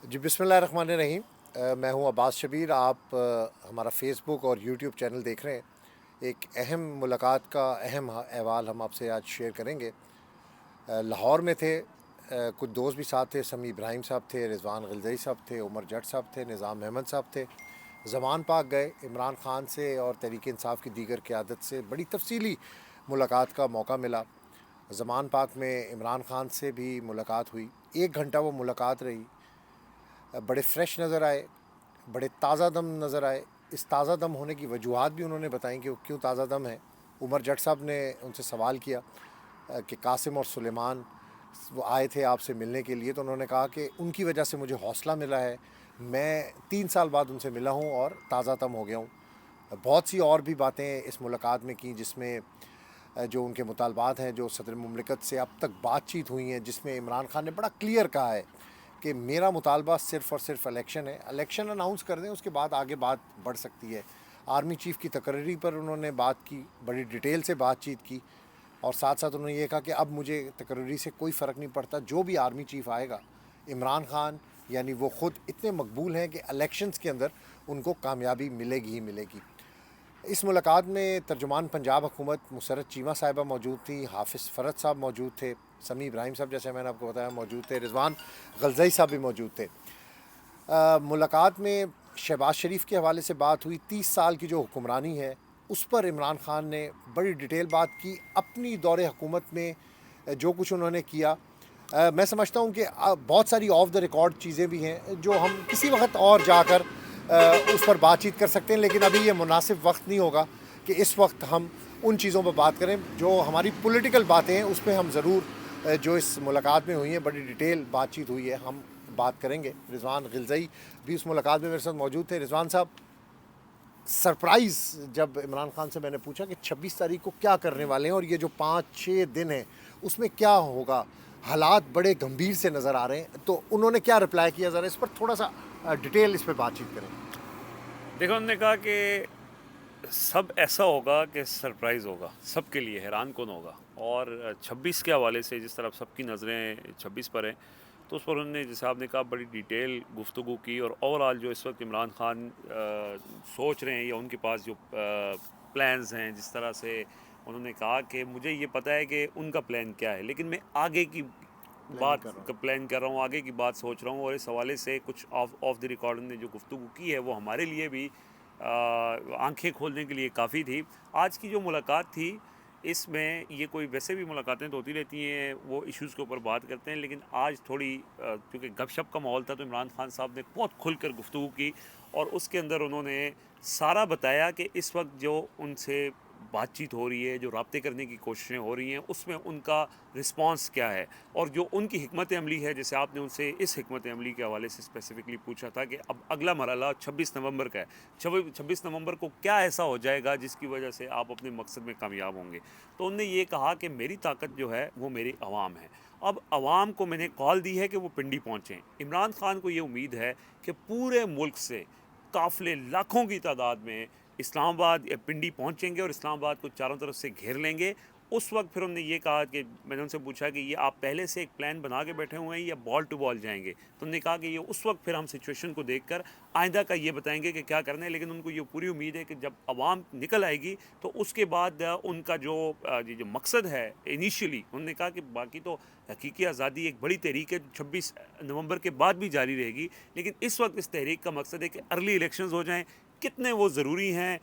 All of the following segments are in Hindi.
जी, बिस्मिल्लाहिर्रहमानिर्रहीम। मैं हूँ अब्बास शबीर। आप हमारा फ़ेसबुक और यूट्यूब चैनल देख रहे हैं। एक अहम मुलाकात का अहम अहवाल हम आपसे आज शेयर करेंगे। लाहौर में थे, कुछ दोस्त भी साथ थे। समी इब्राहिम साहब थे, रिज़वान ग़िलज़ई साहब थे, उमर जट साहब थे, निज़ाम अहमद साहब थे। ज़मान पाक गए। इमरान ख़ान से और तहरीक इंसाफ़ की दीगर क़यादत से बड़ी तफ़सीली मुलाकात का मौका मिला। ज़मान पाक में इमरान ख़ान से भी मुलाकात हुई। 1 घंटा वो मुलाकात रही। बड़े फ्रेश नज़र आए, बड़े ताज़ा दम नज़र आए। इस ताज़ा दम होने की वजूहात भी उन्होंने बताई कि वो क्यों ताज़ा दम है। उमर जट साहब ने उनसे सवाल किया कि कासिम और सुलेमान वो आए थे आपसे मिलने के लिए, तो उन्होंने कहा कि उनकी वजह से मुझे हौसला मिला है। मैं 3 साल बाद उनसे मिला हूँ और ताज़ा दम हो गया हूँ। बहुत सी और भी बातें इस मुलाकात में की, जिसमें जो उनके मुतालबात हैं, जो सदर मुमलिकत से अब तक बातचीत हुई हैं, जिसमें इमरान खान ने बड़ा क्लियर कहा है कि मेरा मुतालबा सिर्फ़ और सिर्फ इलेक्शन है। इलेक्शन अनाउंस कर दें, उसके बाद आगे बात बढ़ सकती है। आर्मी चीफ़ की तकर्री पर उन्होंने बात की, बड़ी डिटेल से बातचीत की, और साथ साथ उन्होंने ये कहा कि अब मुझे तकर्री से कोई फ़र्क नहीं पड़ता, जो भी आर्मी चीफ़ आएगा, इमरान खान यानी वो ख़ुद इतने मकबूल हैं कि इलेक्शंस के अंदर उनको कामयाबी मिलेगी ही मिलेगी। इस मुलाकात में तर्जुमान पंजाब हुकूमत मुसर्रत चीमा साहिबा मौजूद थी, हाफ़िज़ फ़रत साहब मौजूद थे, समी इब्राहिम साहब जैसे मैंने आपको बताया मौजूद थे, रिज़वान ग़िलज़ई साहब भी मौजूद थे। मुलाकात में शहबाज शरीफ के हवाले से बात हुई। 30 साल की जो हुक्मरानी है, उस पर इमरान खान ने बड़ी डिटेल बात की। अपनी दौरे हुकूमत में जो कुछ उन्होंने किया, मैं समझता हूँ कि बहुत सारी ऑफ द रिकॉर्ड चीज़ें भी हैं जो हम किसी वक्त और जाकर उस पर बातचीत कर सकते हैं, लेकिन अभी ये मुनासिब वक्त नहीं होगा कि इस वक्त हम उन चीज़ों पर बात करें। जो हमारी पॉलिटिकल बातें हैं उस पर हम ज़रूर जो इस मुलाकात में हुई हैं, बड़ी डिटेल बातचीत हुई है, हम बात करेंगे। रिज़वान ग़िलज़ई भी उस मुलाकात में मेरे साथ मौजूद थे। रिज़वान साहब, सरप्राइज़ जब इमरान खान से मैंने पूछा कि 26 तारीख को क्या करने वाले हैं और ये जो 5-6 दिन हैं उसमें क्या होगा, हालात बड़े गंभीर से नज़र आ रहे हैं, तो उन्होंने क्या रिप्लाई किया, ज़रा इस पर थोड़ा सा डिटेल इस पर बातचीत करें। देखो, उन्होंने कहा कि सब ऐसा होगा कि सरप्राइज़ होगा, सबके लिए हैरान कौन होगा। और 26 के हवाले से जिस तरह सबकी नज़रें 26 पर हैं, तो उस पर उन्होंने, जैसे आपने कहा, बड़ी डिटेल गुफ्तगू की। और ओवरऑल जो इस वक्त इमरान खान सोच रहे हैं या उनके पास जो प्लान्स हैं, जिस तरह से उन्होंने कहा कि मुझे ये पता है कि उनका प्लान क्या है, लेकिन मैं आगे की प्लानिंग बात कर रहा हूँ। का प्लान कर रहा हूँ, आगे की बात सोच रहा हूँ। और इस हवाले से कुछ ऑफ ऑफ द रिकॉर्ड ने जो गुफ्तगू की है, वो हमारे लिए भी आंखें खोलने के लिए काफ़ी थी। आज की जो मुलाकात थी, इसमें ये कोई वैसे भी मुलाकातें तो होती रहती हैं, वो इश्यूज़ के ऊपर बात करते हैं, लेकिन आज थोड़ी क्योंकि गपशप का माहौल था, तो इमरान खान साहब ने बहुत खुलकर गुफ्तगू की। और उसके अंदर उन्होंने सारा बताया कि इस वक्त जो उनसे बातचीत हो रही है, जो राब्ते करने की कोशिशें हो रही हैं, उसमें उनका रिस्पॉन्स क्या है, और जो उनकी हिकमत अमली है। जैसे आपने उनसे इस हिकमत अमली के हवाले से स्पेसिफिकली पूछा था कि अब अगला मरहला 26 नवंबर का है। 26 नवंबर को क्या ऐसा हो जाएगा जिसकी वजह से आप अपने मकसद में कामयाब होंगे। तो उन्होंने ये कहा कि मेरी ताकत जो है वो मेरी आवाम है। अब आवाम को मैंने कॉल दी है कि वो पिंडी पहुँचें। इमरान खान को ये उम्मीद है कि पूरे मुल्क से काफ़िले लाखों की तादाद में इस्लामाबाद या पिंडी पहुंचेंगे और इस्लामाबाद को चारों तरफ से घेर लेंगे। उस वक्त फिर उन्होंने ये कहा कि मैंने उनसे पूछा कि ये आप पहले से एक प्लान बना के बैठे हुए हैं या बॉल टू बॉल जाएंगे। तो उन्होंने कहा कि ये उस वक्त फिर हम सिचुएशन को देखकर आइंदा का ये बताएंगे कि क्या करना है। लेकिन उनको ये पूरी उम्मीद है कि जब आवाम निकल आएगी तो उसके बाद उनका जो ये जो मकसद है इनिशियली, उन्होंने कहा कि बाकी तो हकीकी आज़ादी एक बड़ी तहरीक है, 26 नवंबर के बाद भी जारी रहेगी, लेकिन इस वक्त इस तहरीक का मकसद है कि अर्ली इलेक्शंस हो जाएं। कितने वो ज़रूरी हैं,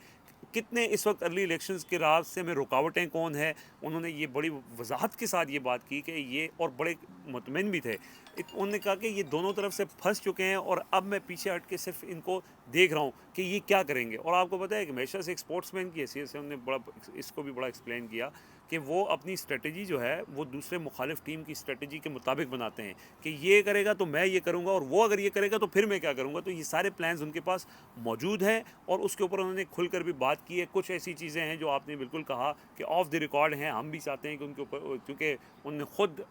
कितने इस वक्त अर्ली इलेक्शंस के रास्ते में रुकावटें कौन है, उन्होंने ये बड़ी वजाहत के साथ ये बात की कि ये, और बड़े मुतमिन भी थे। उन्होंने कहा कि ये दोनों तरफ से फंस चुके हैं और अब मैं पीछे हट के सिर्फ इनको देख रहा हूँ कि ये क्या करेंगे। और आपको पता है कि हमेशा से एक स्पोर्ट्समैन की हैसियत से उन्होंने बड़ा इसको भी बड़ा एक्सप्लेन किया कि वो अपनी स्ट्रेटजी जो है वो दूसरे मुखालिफ टीम की स्ट्रेटजी के मुताबिक बनाते हैं कि ये करेगा तो मैं ये करूँगा, और वो अगर ये करेगा तो फिर मैं क्या करूँगा। तो ये सारे प्लान्स उनके पास मौजूद हैं और उसके ऊपर उन्होंने खुलकर भी बात की है। कुछ ऐसी चीज़ें हैं जो आपने बिल्कुल कहा कि ऑफ द रिकॉर्ड हैं, हम भी चाहते हैं कि उनके ऊपर, क्योंकि उन्होंने खुद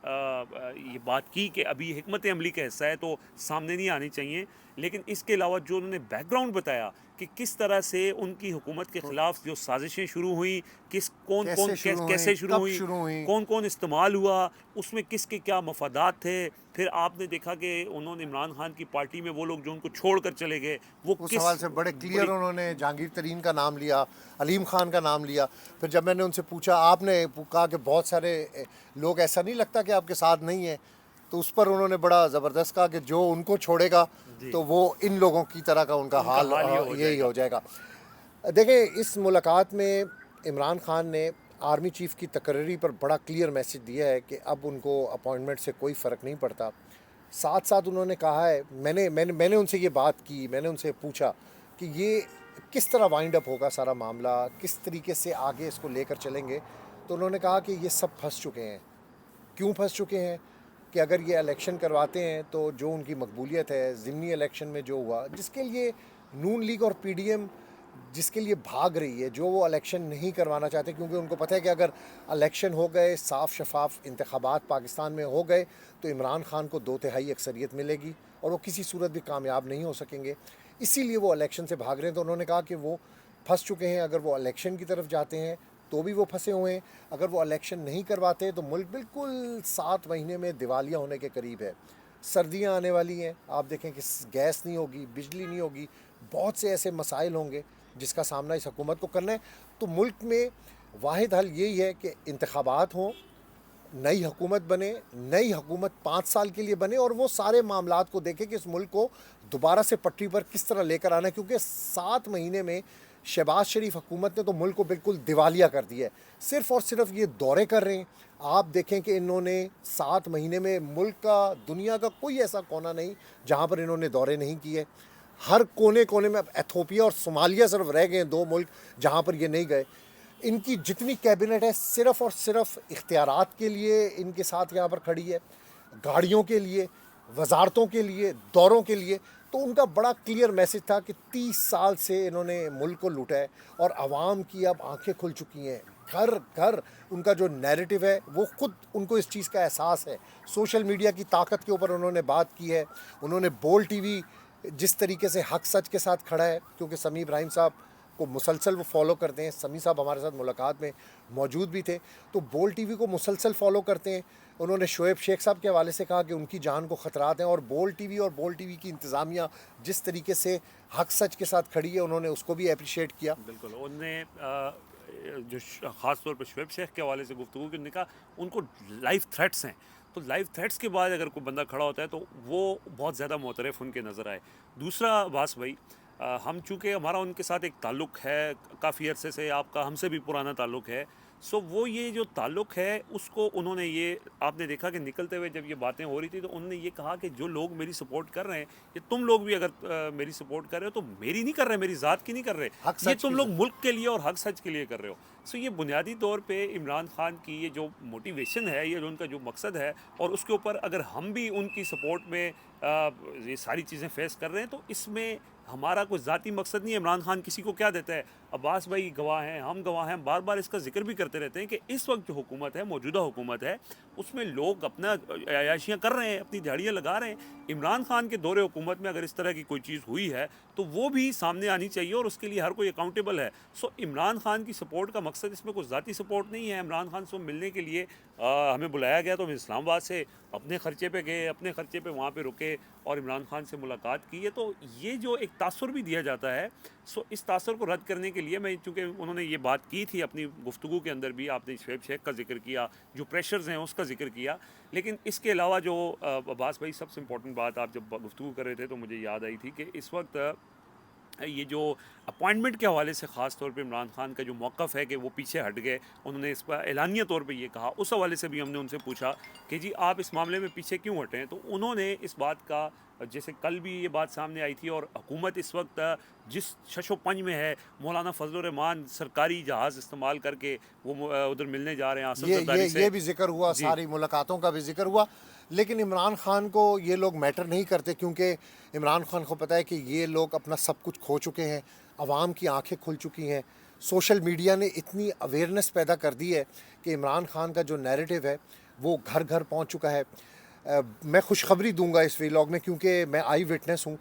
ये बात की कि अभी हिकमत अमली का हिस्सा है तो सामने नहीं आनी चाहिए। लेकिन इसके अलावा जो उन्होंने बैकग्राउंड बताया कि किस तरह से उनकी हुकूमत के तो ख़िलाफ़ जो साजिशें शुरू हुई, किस कौन कौन कैसे शुरू हुए, कैसे शुरू कब हुई, शुरू हुई? कौन कौन इस्तेमाल हुआ, उसमें किसके क्या मफादात थे। फिर आपने देखा कि उन्होंने इमरान खान की पार्टी में वो लोग जो उनको छोड़ कर चले गए, वो उस किस सवाल से बड़े क्लियर बड़ी उन्होंने जहांगीर तरीन का नाम लिया, अलीम खान का नाम लिया। फिर जब मैंने उनसे पूछा, आपने कहा कि बहुत सारे लोग, ऐसा नहीं लगता कि आपके साथ नहीं है, तो उस पर उन्होंने बड़ा ज़बरदस्त कहा कि जो उनको छोड़ेगा जी, तो वो इन लोगों की तरह का उनका उनका हाल हाल ये हो यही जाएगा। हो जाएगा। देखें, इस मुलाकात में इमरान खान ने आर्मी चीफ़ की तकर्री पर बड़ा क्लियर मैसेज दिया है कि अब उनको अपॉइंटमेंट से कोई फ़र्क नहीं पड़ता। साथ साथ उन्होंने कहा है, मैंने मैंने मैंने उनसे ये बात की, मैंने उनसे पूछा कि ये किस तरह वाइंड अप होगा सारा मामला, किस तरीके से आगे इसको लेकर चलेंगे। तो उन्होंने कहा कि ये सब फंस चुके हैं। क्यों फंस चुके हैं? कि अगर ये इलेक्शन करवाते हैं तो जो उनकी मकबूलियत है ज़िमनी इलेक्शन में जो हुआ, जिसके लिए नून लीग और पीडीएम जिसके लिए भाग रही है, जो वो इलेक्शन नहीं करवाना चाहते, क्योंकि उनको पता है कि अगर इलेक्शन हो गए, साफ शफाफ इंतखाबात पाकिस्तान में हो गए, तो इमरान खान को 2/3 अक्सरियत मिलेगी और वो किसी सूरत भी कामयाब नहीं हो सकेंगे। इसीलिए वो इलेक्शन से भाग रहे हैं। तो उन्होंने कहा कि वो फंस चुके हैं। अगर वो इलेक्शन की तरफ जाते हैं तो भी वो फंसे हुए हैं। अगर वो इलेक्शन नहीं करवाते तो मुल्क बिल्कुल 7 महीने में दिवालिया होने के करीब है। सर्दियां आने वाली हैं, आप देखें कि गैस नहीं होगी, बिजली नहीं होगी, बहुत से ऐसे मसाइल होंगे जिसका सामना इस हुकूमत को करना है। तो मुल्क में वाहिद हल यही है कि इंतखाबात हों, नई हुकूमत बने, नई हुकूमत 5 साल के लिए बने और वो सारे मामलात को देखे कि इस मुल्क को दोबारा से पटरी पर किस तरह लेकर आना है। क्योंकि 7 महीने में शहबाज शरीफ हुकूमत ने तो मुल्क को बिल्कुल दिवालिया कर दिया है। सिर्फ़ और सिर्फ ये दौरे कर रहे हैं। आप देखें कि इन्होंने 7 महीने में मुल्क का, दुनिया का कोई ऐसा कोना नहीं जहाँ पर इन्होंने दौरे नहीं किए। हर कोने कोने में, अब एथोपिया और सोमालिया सिर्फ रह गए हैं 2 मुल्क जहाँ पर ये नहीं गए। इनकी जितनी कैबिनेट है सिर्फ़ और सिर्फ इख्तियारात के लिए इनके साथ यहाँ पर खड़ी है, गाड़ियों के लिए, वजारतों के लिए, दौरों के लिए। तो उनका बड़ा क्लियर मैसेज था कि 30 साल से इन्होंने मुल्क को लूटा है और आवाम की अब आंखें खुल चुकी हैं। घर घर उनका जो नैरेटिव है वो खुद उनको इस चीज़ का एहसास है। सोशल मीडिया की ताकत के ऊपर उन्होंने बात की है। उन्होंने बोल टीवी जिस तरीके से हक सच के साथ खड़ा है, क्योंकि समी इब्राहिम साहब को मुसलसल वो फॉलो करते हैं। समी साहब हमारे साथ मुलाकात में मौजूद भी थे, तो बोल टीवी को मुसलसल फॉलो करते हैं। उन्होंने शोएब शेख साहब के हवाले से कहा कि उनकी जान को ख़तरात हैं, और बोल टीवी की इंतज़ामिया जिस तरीके से हक सच के साथ खड़ी है, उन्होंने उसको भी अप्रिशिएट किया। बिल्कुल, उनने जो ख़ास तौर पे शुएब शेख के हवाले से गुफ्तगू की, उन्होंने कहा उनको लाइफ थ्रेट्स हैं। तो लाइफ थ्रेट्स के बाद अगर कोई बंदा खड़ा होता है तो वो बहुत ज़्यादा मोतरफ़ उनके नज़र आए। दूसरा बास भाई, हम चूँकि हमारा उनके साथ एक ताल्लुक़ है, काफ़ी अरसे से, आपका हमसे भी पुराना ताल्लुक़ है। सो वो ये जो ताल्लुक़ है उसको उन्होंने, ये आपने देखा कि निकलते हुए जब ये बातें हो रही थी तो उन्होंने ये कहा कि जो लोग मेरी सपोर्ट कर रहे हैं, ये तुम लोग भी अगर मेरी सपोर्ट कर रहे हो तो मेरी नहीं कर रहे, मेरी ज़ात की नहीं कर रहे, हक ये सच तुम की लोग मुल्क के लिए और हक सच के लिए कर रहे हो। सो ये बुनियादी तौर पे इमरान खान की ये जो मोटिवेशन है, ये जो उनका जो मकसद है, और उसके ऊपर अगर हम भी उनकी सपोर्ट में ये सारी चीज़ें फेस कर रहे हैं तो इसमें हमारा कोई ज़ाती मकसद नहीं है। इमरान खान किसी को क्या देता है, अब्बास भाई गवाह हैं, हम गवाह हैं, बार बार इसका जिक्र भी करते रहते हैं कि इस वक्त जो हुकूमत है, मौजूदा हुकूमत है, उसमें लोग अपना अयाशियाँ कर रहे हैं, अपनी दिहाड़ियाँ लगा रहे हैं। इमरान खान के दौरे हुकूमत में अगर इस तरह की कोई चीज़ हुई है तो वो भी सामने आनी चाहिए और उसके लिए हर कोई अकाउंटेबल है। सो इमरान खान की सपोर्ट का मकसद इसमें कोई ज़ाती सपोर्ट नहीं है। इमरान खान से मिलने के लिए हमें बुलाया गया तो हम इस्लामाबाद से अपने ख़र्चे पे गए, अपने ख़र्चे पे वहाँ पे रुके और इमरान खान से मुलाकात की है। तो ये जो एक तासुर भी दिया जाता है, सो इस तासुर को रद्द करने के लिए मैं, चूँकि उन्होंने ये बात की थी अपनी गुफ्तगू के अंदर भी, आपने शुएब शेख का जिक्र किया, जो प्रेशर्स हैं उसका जिक्र किया, लेकिन इसके अलावा जो अब्बास भाई सबसे इम्पोर्टेंट बात आप जब गुफ्तगू कर रहे थे तो मुझे याद आई थी कि इस वक्त ये जो अपॉइंटमेंट के हवाले से ख़ास तौर पे इमरान खान का जो मौक़िफ़ है कि वो पीछे हट गए, उन्होंने इस पर एलानिया तौर पे ये कहा, उस हवाले से भी हमने उनसे पूछा कि जी आप इस मामले में पीछे क्यों हटे हैं। तो उन्होंने इस बात का, जैसे कल भी ये बात सामने आई थी, और हुकूमत इस वक्त जिस शशो पंज में है, मौलाना फजल रहमान सरकारी जहाज़ इस्तेमाल करके वो उधर मिलने जा रहे हैं आसिफ जरदारी से। ये भी जिक्र हुआ, जी, सारी मुलाकातों का भी जिक्र हुआ। लेकिन इमरान खान को ये लोग मैटर नहीं करते, क्योंकि इमरान खान को पता है कि ये लोग अपना सब कुछ खो चुके हैं, आवाम की आंखें खुल चुकी हैं। सोशल मीडिया ने इतनी अवेयरनेस पैदा कर दी है कि इमरान खान का जो नैरेटिव है वो घर घर पहुंच चुका है। मैं खुशखबरी दूंगा इस व्लॉग में, क्योंकि मैं आई विटनेस हूँ।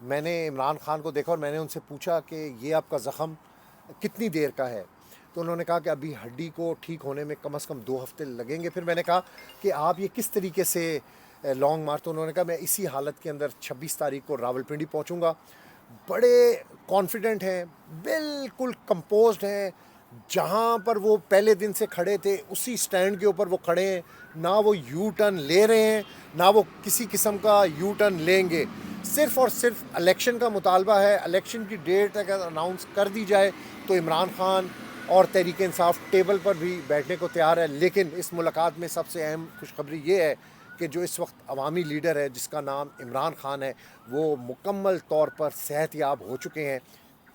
मैंने इमरान खान को देखा और मैंने उनसे पूछा कि ये आपका ज़ख़म कितनी देर का है। तो उन्होंने कहा कि अभी हड्डी को ठीक होने में कम से कम 2 हफ्ते लगेंगे। फिर मैंने कहा कि आप ये किस तरीके से लॉन्ग मार्च, तो उन्होंने कहा मैं इसी हालत के अंदर 26 तारीख को रावलपिंडी पहुंचूंगा। बड़े कॉन्फिडेंट हैं, बिल्कुल कंपोज्ड हैं, जहाँ पर वो पहले दिन से खड़े थे उसी स्टैंड के ऊपर वो खड़े हैं, ना वो यू टर्न ले रहे हैं ना वो किसी किस्म का यू टर्न लेंगे। सिर्फ़ और सिर्फ इलेक्शन का मुतालबा है। इलेक्शन की डेट अगर अनाउंस कर दी जाए तो इमरान खान और तहरीक इंसाफ टेबल पर भी बैठने को तैयार है। लेकिन इस मुलाकात में सबसे अहम खुशखबरी ये है कि जो इस वक्त अवामी लीडर है जिसका नाम इमरान खान है, वो मुकम्मल तौर पर सेहतयाब हो चुके हैं।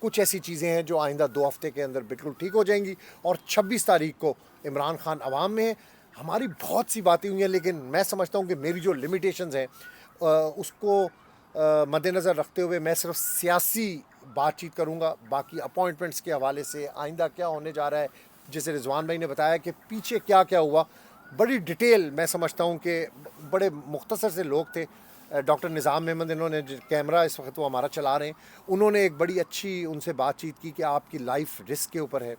कुछ ऐसी चीज़ें हैं जो आइंदा 2 हफ्ते के अंदर बिल्कुल ठीक हो जाएंगी और 26 तारीख को इमरान खान अवाम में है। हमारी बहुत सी बातें हुई हैं, लेकिन मैं समझता हूँ कि मेरी जो लिमिटेशंस हैं उसको मद्देनज़र रखते हुए मैं सिर्फ सियासी बातचीत करूँगा। बाकी अपॉइंटमेंट्स के हवाले से आइंदा क्या होने जा रहा है, जैसे रिजवान भाई ने बताया कि पीछे क्या क्या हुआ, बड़ी डिटेल मैं समझता हूँ कि बड़े मुख्तसर से लोग थे। डॉक्टर निज़ाम अहमद, इन्होंने कैमरा इस वक्त वो हमारा चला रहे हैं, उन्होंने एक बड़ी अच्छी उनसे बातचीत की कि आपकी लाइफ रिस्क के ऊपर है,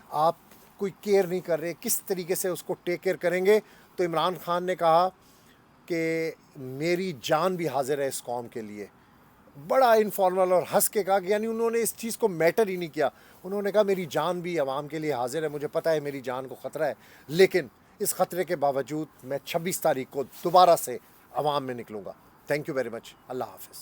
आप कोई केयर नहीं कर रहे, किस तरीके से उसको टेक केयर करेंगे। तो इमरान खान ने कहा कि मेरी जान भी हाजिर है इस कौम के लिए। बड़ा इनफॉर्मल और हंस के कहा कि यानी उन्होंने इस चीज़ को मैटर ही नहीं किया। उन्होंने कहा मेरी जान भी आवाम के लिए हाजिर है, मुझे पता है मेरी जान को ख़तरा है, लेकिन इस ख़तरे के बावजूद मैं 26 तारीख को दोबारा से अवाम में निकलूँगा। Thank you very much. अल्लाह हाफ़िज़।